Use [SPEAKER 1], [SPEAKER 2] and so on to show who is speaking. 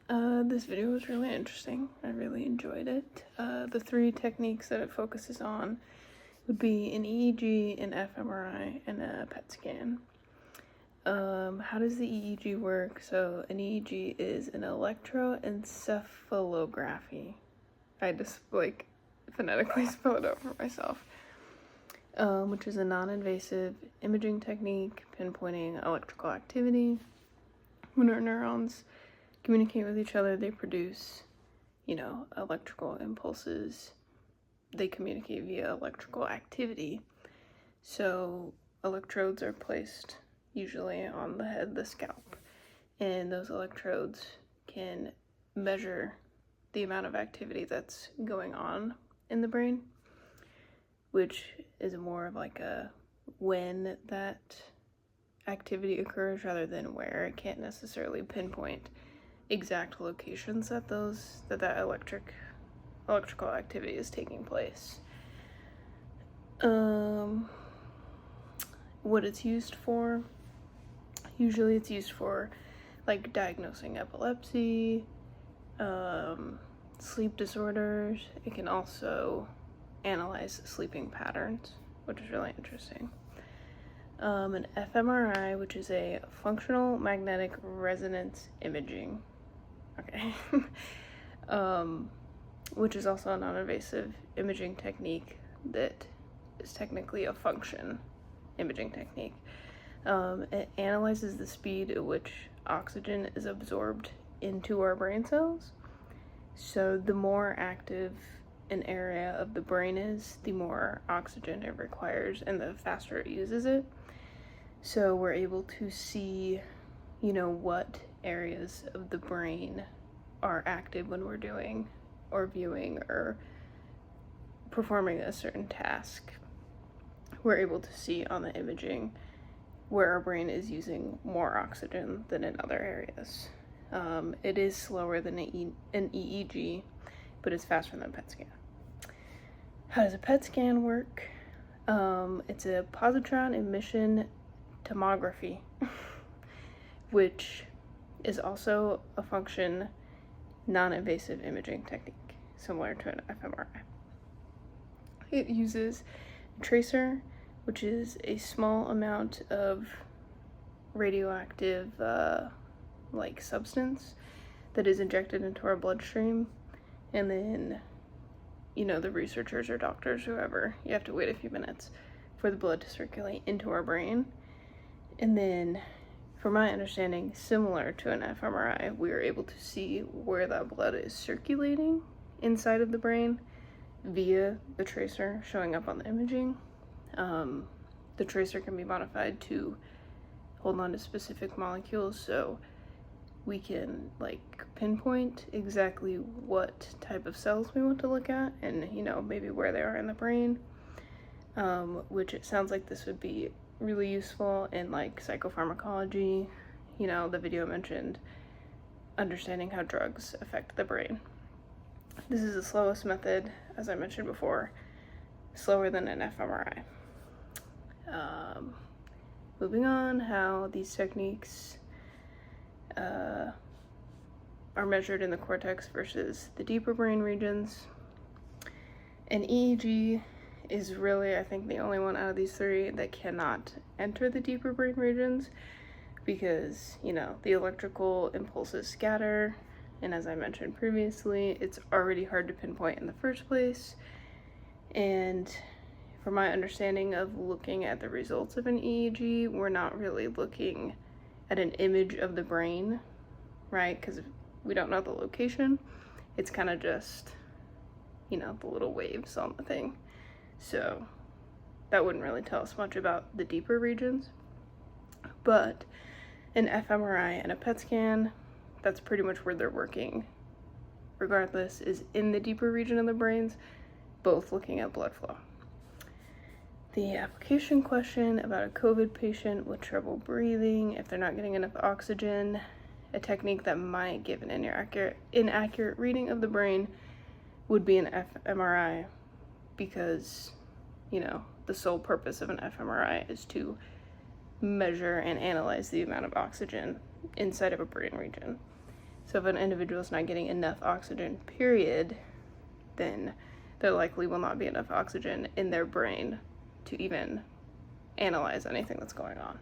[SPEAKER 1] This video was really interesting. I really enjoyed it. The three techniques that it focuses on would be an EEG, an fMRI, and a PET scan. How does the EEG work? So an EEG is an electroencephalography. I just phonetically spell it out for myself. Which is a non-invasive imaging technique pinpointing electrical activity. When our neurons communicate with each other, they produce, electrical impulses. They communicate via electrical activity. So electrodes are placed usually on the head, the scalp, and those electrodes can measure the amount of activity that's going on in the brain, which is more of like a when that activity occurs rather than where. It can't necessarily pinpoint exact locations that that electrical activity is taking place. What it's used for, usually it's used for like diagnosing epilepsy, sleep disorders. It can also analyze sleeping patterns, which is really interesting. An fMRI, which is a functional magnetic resonance imaging. Okay. Which is also a non-invasive imaging technique that is technically a function imaging technique. It analyzes the speed at which oxygen is absorbed into our brain cells. So the more active an area of the brain is, the more oxygen it requires and the faster it uses it. So we're able to see, what areas of the brain are active when we're doing or viewing or performing a certain task. We're able to see on the imaging where our brain is using more oxygen than in other areas. It is slower than an EEG, but it's faster than a PET scan. How does a PET scan work? It's a positron emission tomography, which is also a function non-invasive imaging technique, similar to an fMRI. It uses a tracer, which is a small amount of radioactive substance that is injected into our bloodstream, and then the researchers or doctors, whoever, you have to wait a few minutes for the blood to circulate into our brain. And then, from my understanding, similar to an fMRI, we are able to see where that blood is circulating inside of the brain via the tracer showing up on the imaging. The tracer can be modified to hold on to specific molecules, so we can pinpoint exactly what type of cells we want to look at and maybe where they are in the brain, which it sounds like this would be really useful in psychopharmacology. The video mentioned understanding how drugs affect the brain. This is the slowest method, as I mentioned before, slower than an fMRI. Moving on, how these techniques are measured in the cortex versus the deeper brain regions. An EEG is really, I think, the only one out of these three that cannot enter the deeper brain regions because, the electrical impulses scatter, and as I mentioned previously, it's already hard to pinpoint in the first place. And from my understanding of looking at the results of an EEG, we're not really looking at an image of the brain, right? Because we don't know the location. It's kind of just, the little waves on the thing. So that wouldn't really tell us much about the deeper regions. But an fMRI and a PET scan, that's pretty much where they're working, regardless, is in the deeper region of the brains, both looking at blood flow. The application question about a COVID patient with trouble breathing, if they're not getting enough oxygen, a technique that might give an inaccurate reading of the brain would be an fMRI, because, the sole purpose of an fMRI is to measure and analyze the amount of oxygen inside of a brain region. So if an individual is not getting enough oxygen, period, then there likely will not be enough oxygen in their brain to even analyze anything that's going on.